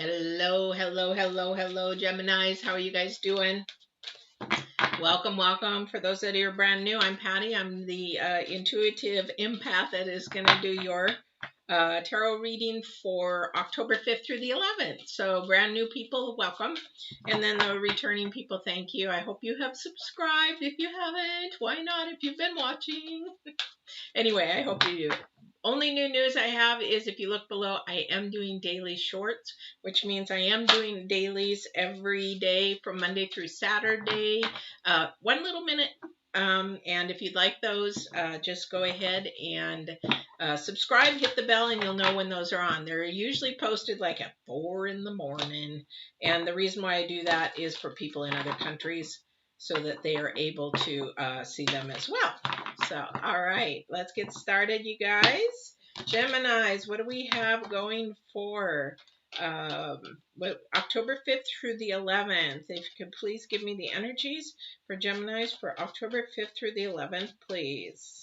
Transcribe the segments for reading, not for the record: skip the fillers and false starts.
Hello, hello, hello, hello, Geminis. How are you guys doing? Welcome, welcome. For those that are brand new, I'm Patty. I'm the intuitive empath that is going to do your tarot reading for October 5th through the 11th. So, brand new people, welcome. And then the returning people, thank you. I hope you have subscribed. If you haven't, why not if you've been watching? Anyway, I hope you do. Only new news I have is if you look below, I am doing daily shorts, which means I am doing dailies every day from Monday through Saturday, 1 little minute. And if you'd like those, just go ahead and subscribe, hit the bell, and you'll know when those are on. They're usually posted like at 4 in the morning. And the reason why I do that is for people in other countries so that they are able to see them as well. So, all right, let's get started, you guys. Geminis, what do we have going for October 5th through the 11th? If you could please give me the energies for Geminis for October 5th through the 11th, please.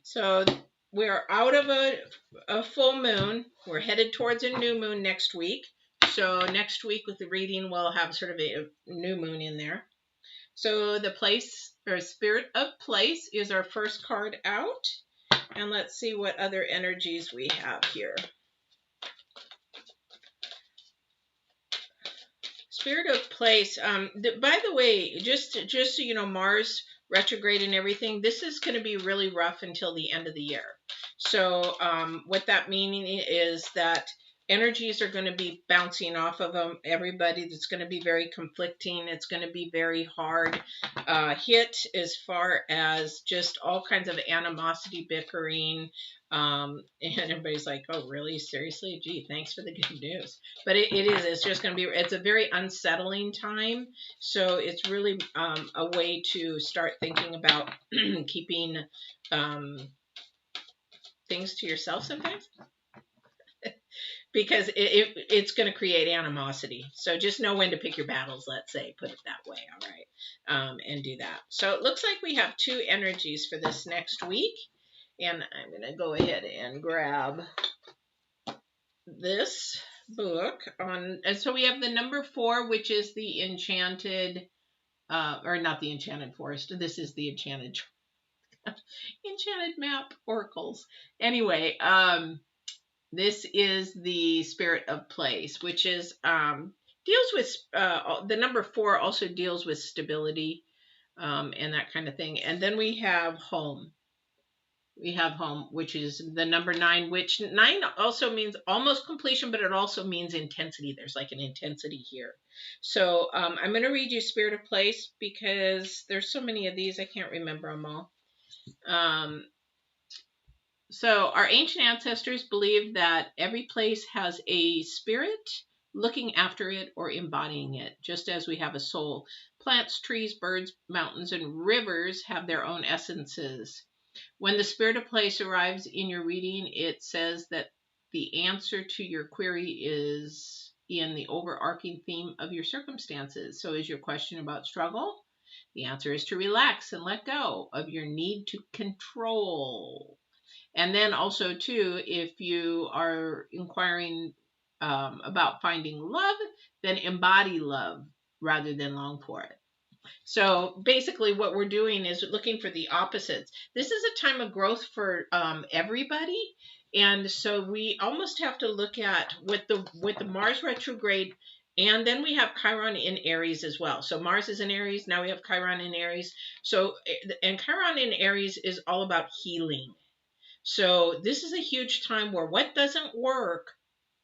So we're out of a full moon. We're headed towards a new moon next week. So next week with the reading, we'll have sort of a new moon in there. So the place or spirit of place is our first card out. And let's see what other energies we have here. Spirit of place. By the way, just so you know, Mars retrograde and everything, this is going to be really rough until the end of the year. So what that meaning is that energies are going to be bouncing off of them. Everybody, that's going to be very conflicting. It's going to be very hard hit as far as just all kinds of animosity, bickering. And everybody's like, oh, really? Seriously? Gee, thanks for the good news. But it is. It's just going to be, it's a very unsettling time. So it's really a way to start thinking about keeping things to yourself sometimes. Because it's going to create animosity. So just know when to pick your battles, let's say, put it that way. All right. And do that. So it looks like we have two energies for this next week. And I'm going to go ahead and grab this book on. And so we have the number 4, which is the enchanted, or not the enchanted forest. This is the enchanted map oracles. Anyway, this is the spirit of place, which is deals with the number 4 also deals with stability and that kind of thing. And then we have home. We have home, which is the number 9, which 9 also means almost completion, but it also means intensity. There's like an intensity here. So I'm going to read you spirit of place because there's so many of these. I can't remember them all. So our ancient ancestors believed that every place has a spirit looking after it or embodying it, just as we have a soul. Plants, trees, birds, mountains, and rivers have their own essences. When the spirit of place arrives in your reading, it says that the answer to your query is in the overarching theme of your circumstances. So is your question about struggle? The answer is to relax and let go of your need to control. And then also, too, if you are inquiring about finding love, then embody love rather than long for it. So basically what we're doing is looking for the opposites. This is a time of growth for everybody. And so we almost have to look at with the Mars retrograde, and then we have Chiron in Aries as well. So Mars is in Aries. Now we have Chiron in Aries. So, and Chiron in Aries is all about healing. So this is a huge time where what doesn't work,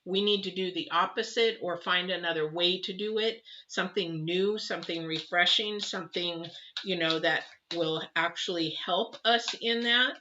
we need to do the opposite or find another way to do it, something new, something refreshing, something, that will actually help us in that.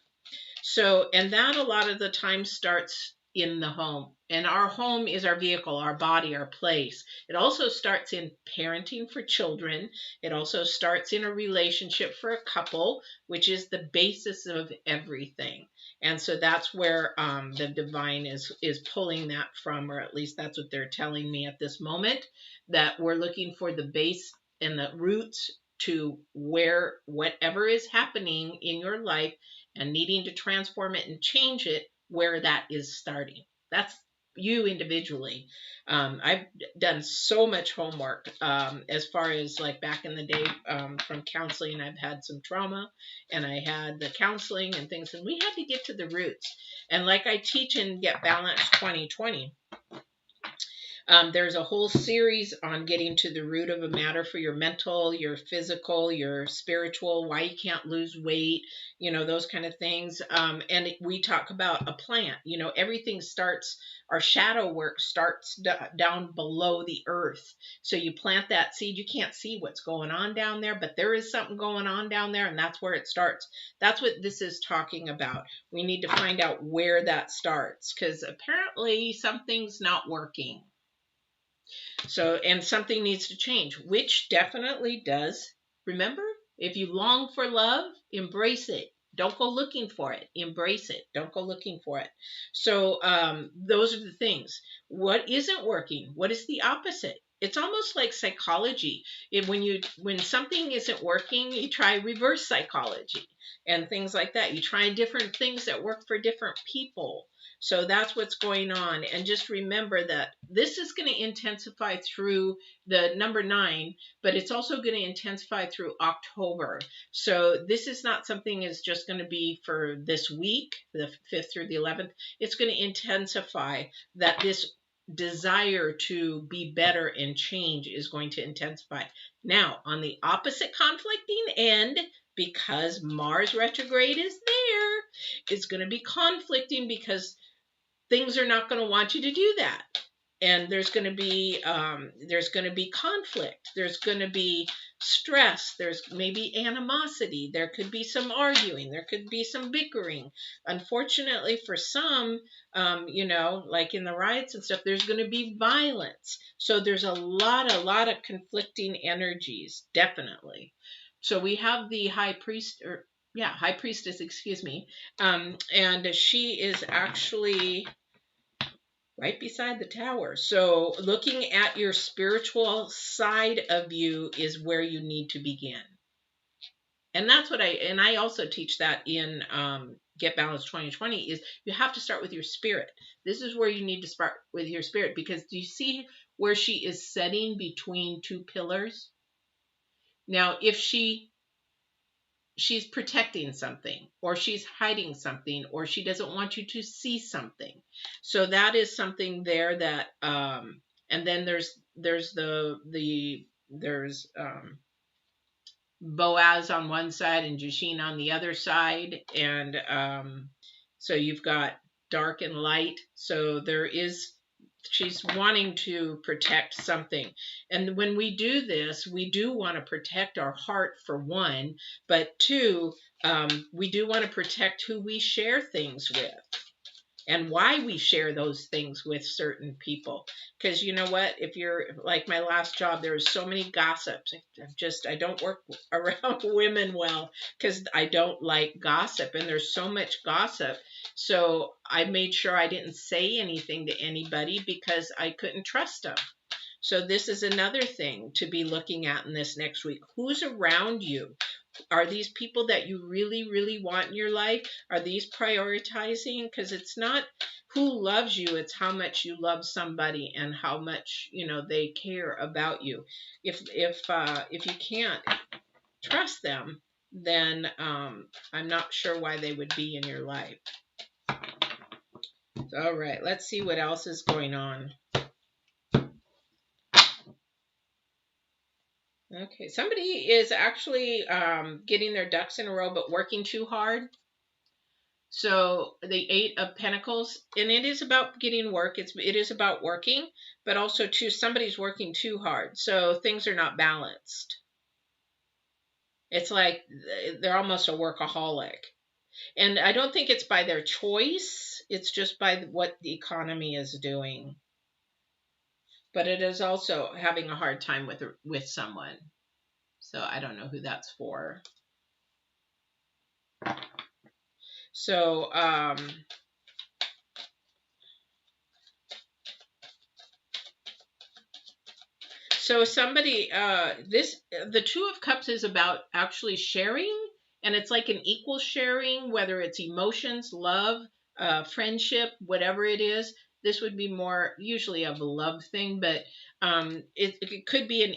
So, and that a lot of the time starts in the home. And our home is our vehicle, our body, our place. It also starts in parenting for children. It also starts in a relationship for a couple, which is the basis of everything. And so that's where the divine is pulling that from, or at least that's what they're telling me at this moment, that we're looking for the base and the roots to where whatever is happening in your life and needing to transform it and change it, where that is starting. That's you individually. I've done so much homework as far as like back in the day from counseling. I've had some trauma and I had the counseling and things, and we had to get to the roots. And like I teach in Get Balanced 2020, there's a whole series on getting to the root of a matter for your mental, your physical, your spiritual, why you can't lose weight, those kind of things. And we talk about a plant. Everything starts, our shadow work starts down below the earth. So you plant that seed, you can't see what's going on down there, but there is something going on down there, and that's where it starts. That's what this is talking about. We need to find out where that starts, because apparently something's not working. So, and something needs to change, which definitely does. Remember, if you long for love, embrace it. Don't go looking for it. Embrace it. Don't go looking for it. So, those are the things. What isn't working? What is the opposite? It's almost like psychology. When something isn't working, you try reverse psychology and things like that. You try different things that work for different people. So that's what's going on. And just remember that this is going to intensify through the number 9, but it's also going to intensify through October. So this is not something that's just going to be for this week, the 5th through the 11th. It's going to intensify. That this desire to be better and change is going to intensify. Now, on the opposite conflicting end, because Mars retrograde is there, it's going to be conflicting because things are not going to want you to do that, and there's going to be conflict, there's going to be stress, there's maybe animosity, there could be some arguing, there could be some bickering. Unfortunately for some, like in the riots and stuff, there's going to be violence. So there's a lot of conflicting energies, definitely. So we have the high priestess, excuse me. And she is actually right beside the tower. So looking at your spiritual side of you is where you need to begin. And that's what I also teach that in Get Balanced 2020, is you have to start with your spirit. This is where you need to start with your spirit, because do you see where she is setting between 2 pillars? Now, if she's protecting something, or she's hiding something, or she doesn't want you to see something. So that is something there that and then there's Boaz on one side and Jushin on the other side, and so you've got dark and light. So she's wanting to protect something. And when we do this, we do want to protect our heart, for one, but 2, we do want to protect who we share things with and why we share those things with certain people. Because you know what, if you're like my last job, there was so many gossips. I don't work around women well because I don't like gossip, and there's so much gossip. So I made sure I didn't say anything to anybody because I couldn't trust them. So this is another thing to be looking at in this next week. Who's around you? Are these people that you really, really want in your life? Are these prioritizing? Because it's not who loves you, it's how much you love somebody and how much, they care about you. If you can't trust them, then I'm not sure why they would be in your life. All right, let's see what else is going on. Okay, somebody is actually getting their ducks in a row, but working too hard. So the 8 of Pentacles, and it is about getting work. It is about working, but also too, somebody's working too hard. So things are not balanced. It's like they're almost a workaholic. And I don't think it's by their choice. It's just by what the economy is doing. But it is also having a hard time with someone. So I don't know who that's for. So, so somebody, the 2 of Cups is about actually sharing, and it's like an equal sharing, whether it's emotions, love, friendship, whatever it is. This would be more usually of a love thing, but it could be an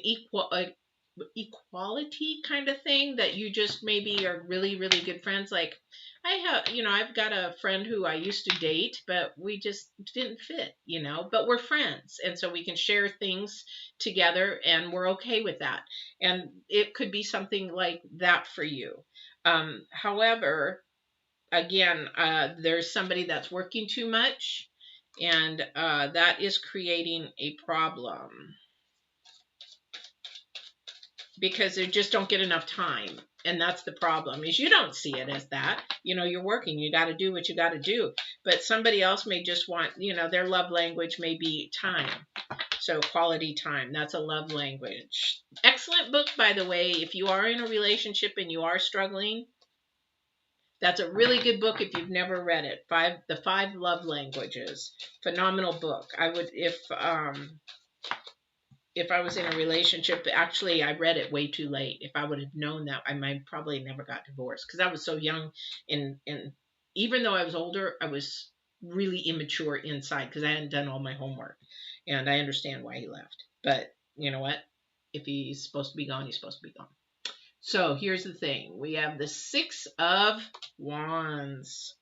equality kind of thing that you just maybe are really, really good friends. Like I've got a friend who I used to date, but we just didn't fit, but we're friends. And so we can share things together and we're okay with that. And it could be something like that for you. However, again, there's somebody that's working too much, and that is creating a problem because they just don't get enough time. And that's the problem, is you don't see it as that. You're working, you got to do what you got to do. But somebody else may just want, their love language may be time. So quality time, that's a love language. Excellent book, by the way. If you are in a relationship and you are struggling, that's a really good book if you've never read it. The Five Love Languages. Phenomenal book. I would, if I was in a relationship, actually I read it way too late. If I would have known that, I might probably never got divorced, because I was so young, and even though I was older, I was really immature inside because I hadn't done all my homework. And I understand why he left. But you know what? If he's supposed to be gone, he's supposed to be gone. So here's the thing. We have the Six of Wands.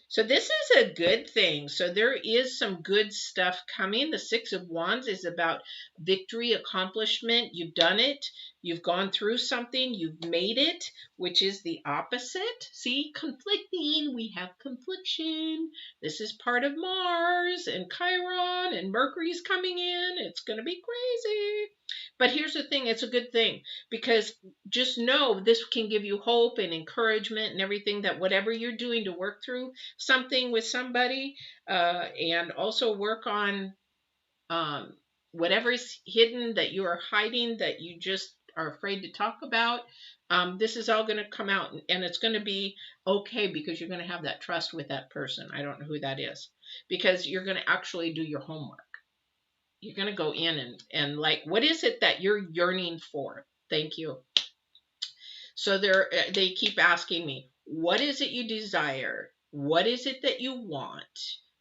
So this is a good thing. So there is some good stuff coming. The Six of Wands is about victory, accomplishment. You've done it. You've gone through something. You've made it, which is the opposite. See, conflicting. We have confliction. This is part of Mars and Chiron, and Mercury's coming in. It's going to be crazy. But here's the thing. It's a good thing, because just know this can give you hope and encouragement and everything, that whatever you're doing to work through something with somebody, and also work on whatever is hidden that you are hiding, that you just are afraid to talk about. This is all going to come out, and it's going to be okay, because you're going to have that trust with that person. I don't know who that is, because you're going to actually do your homework. You're going to go in and like, what is it that you're yearning for? Thank you. So they keep asking me, what is it you desire? What is it that you want?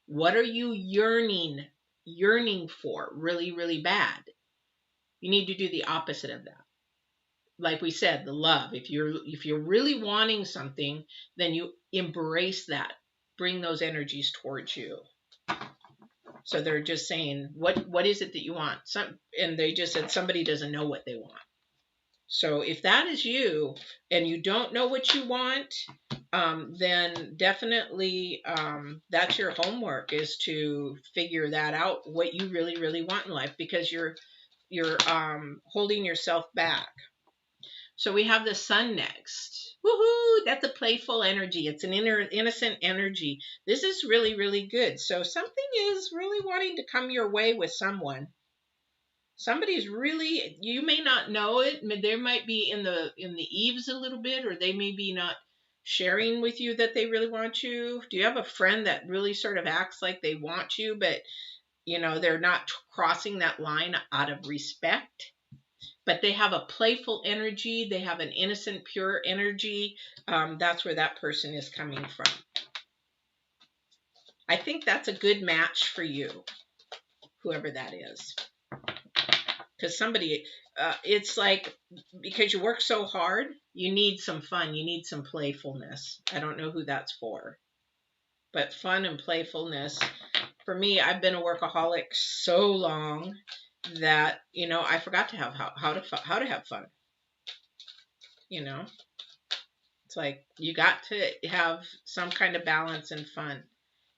What are you yearning for really, really bad? You need to do the opposite of that. Like we said, the love. If you're really wanting something, then you embrace that. Bring those energies towards you. So they're just saying, what is it that you want? And they just said somebody doesn't know what they want. So if that is you and you don't know what you want, then definitely that's your homework, is to figure that out, what you really, really want in life, because you're holding yourself back. So we have the Sun next. Woohoo! That's a playful energy. It's an innocent energy. This is really, really good. So something is really wanting to come your way with someone. Somebody's really, you may not know it. They might be in the eaves a little bit, or they may be not sharing with you that they really want you. Do you have a friend that really sort of acts like they want you, but they're not crossing that line out of respect? But they have a playful energy. They have an innocent, pure energy. That's where that person is coming from. I think that's a good match for you, whoever that is. Because somebody, it's like, because you work so hard, you need some fun. You need some playfulness. I don't know who that's for. But fun and playfulness. For me, I've been a workaholic so long that I forgot to have how to have fun. It's like you got to have some kind of balance and fun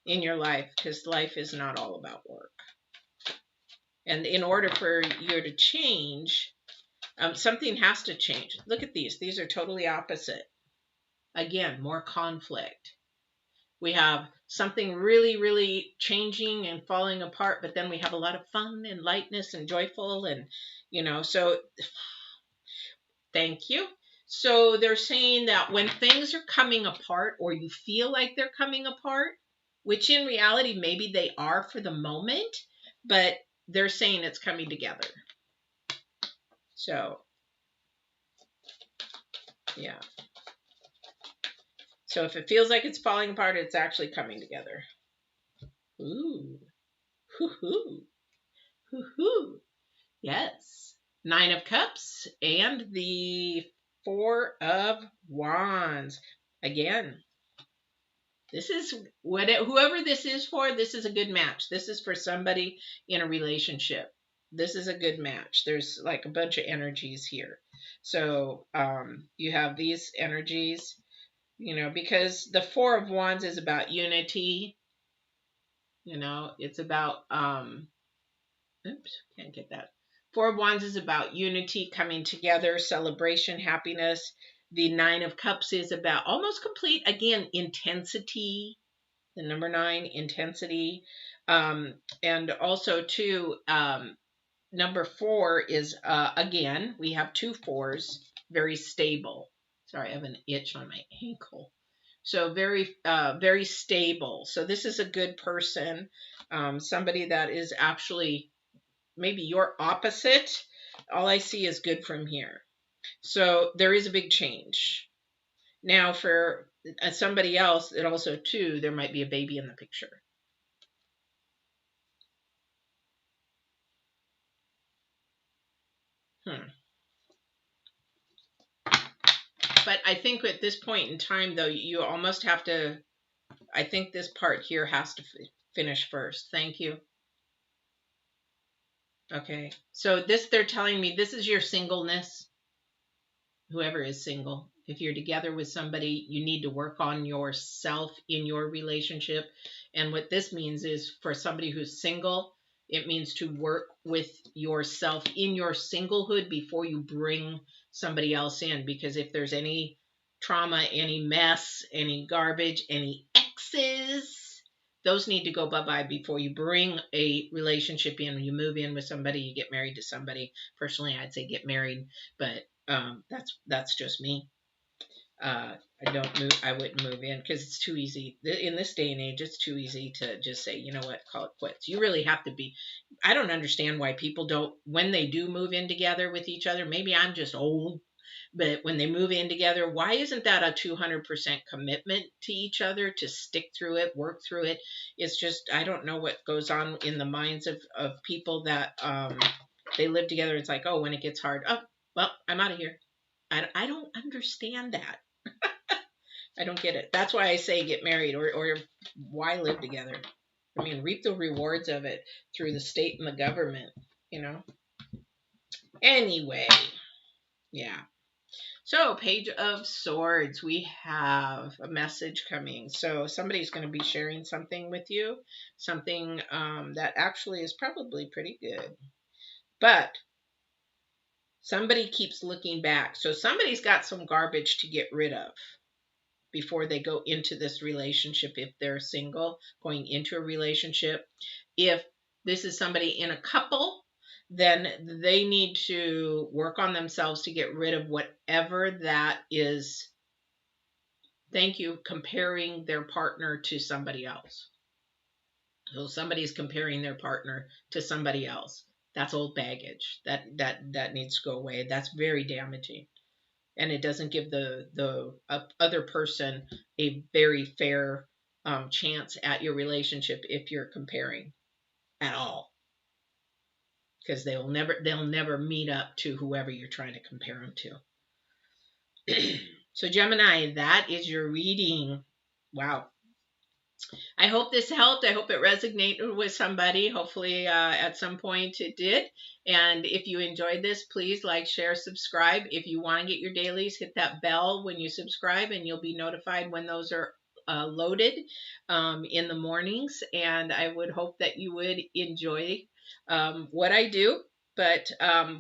in your life, because life is not all about work. And in order for you to change, something has to change. Look at these. These are totally opposite. Again, more conflict. We have something really, really changing and falling apart, but then we have a lot of fun and lightness and joyful, and so thank you. So they're saying that when things are coming apart, or you feel like they're coming apart, which in reality maybe they are for the moment, but they're saying it's coming together. So yeah. So if it feels like it's falling apart, it's actually coming together. Ooh. Hoo-hoo. Hoo-hoo. Yes. 9 of Cups and the 4 of Wands. Again, this is whoever this is for, this is a good match. This is for somebody in a relationship. This is a good match. There's like a bunch of energies here. So you have these energies, because the 4 of Wands is about unity. It's about oops, can't get that. 4 of Wands is about unity, coming together, celebration, happiness. The 9 of Cups is about almost complete, again, intensity. The number 9, intensity. And also, too, number 4 is, again, we have 2 4s, very stable. Sorry, I have an itch on my ankle. So very stable. So this is a good person, somebody that is actually maybe your opposite. All I see is good from here. So there is a big change. Now for somebody else, it also too, there might be a baby in the picture. But I think at this point in time, though, you almost have to, I think this part here has to finish first. Thank you. Okay. So they're telling me this is your singleness. Whoever is single, if you're together with somebody, you need to work on yourself in your relationship. And what this means is, for somebody who's single, it means to work with yourself in your singlehood before you bring somebody else in. Because if there's any trauma, any mess, any garbage, any exes, those need to go bye-bye before you bring a relationship in. When you move in with somebody, you get married to somebody. Personally, I'd say get married, but that's just me. I wouldn't move in because it's too easy in this day and age. It's too easy to just say, you know what, call it quits. You really have to be. I don't understand why people don't, when they do move in together with each other. Maybe I'm just old, but when they move in together, why isn't that a 200% commitment to each other, to stick through it, work through it? It's just, I don't know what goes on in the minds of people that they live together. It's like, oh, when it gets hard, oh, well, I'm out of here. I don't understand that. I don't get it. That's why I say get married, or why live together? I mean, reap the rewards of it through the state and the government, you know? Anyway, yeah. So, Page of Swords, we have a message coming. So, somebody's going to be sharing something with you, something that actually is probably pretty good. But somebody keeps looking back. So, somebody's got some garbage to get rid of before they go into this relationship. If they're single, going into a relationship. If this is somebody in a couple, then they need to work on themselves to get rid of whatever that is. Thank you. Comparing their partner to somebody else. So somebody's comparing their partner to somebody else. That's old baggage. That needs to go away. That's very damaging. And it doesn't give the other person a very fair chance at your relationship if you're comparing at all, because they'll never meet up to whoever you're trying to compare them to. So Gemini, that is your reading. Wow. I hope this helped. I hope it resonated with somebody. Hopefully, at some point it did. And if you enjoyed this, please like, share, subscribe. If you want to get your dailies, hit that bell when you subscribe, and you'll be notified when those are loaded in the mornings. And I would hope that you would enjoy what I do. But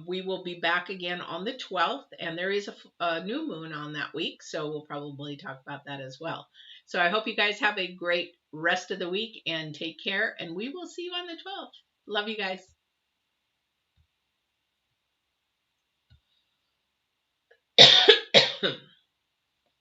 we will be back again on the 12th, and there is a new moon on that week, so we'll probably talk about that as well. So I hope you guys have a great rest of the week and take care, and we will see you on the 12th. Love you guys.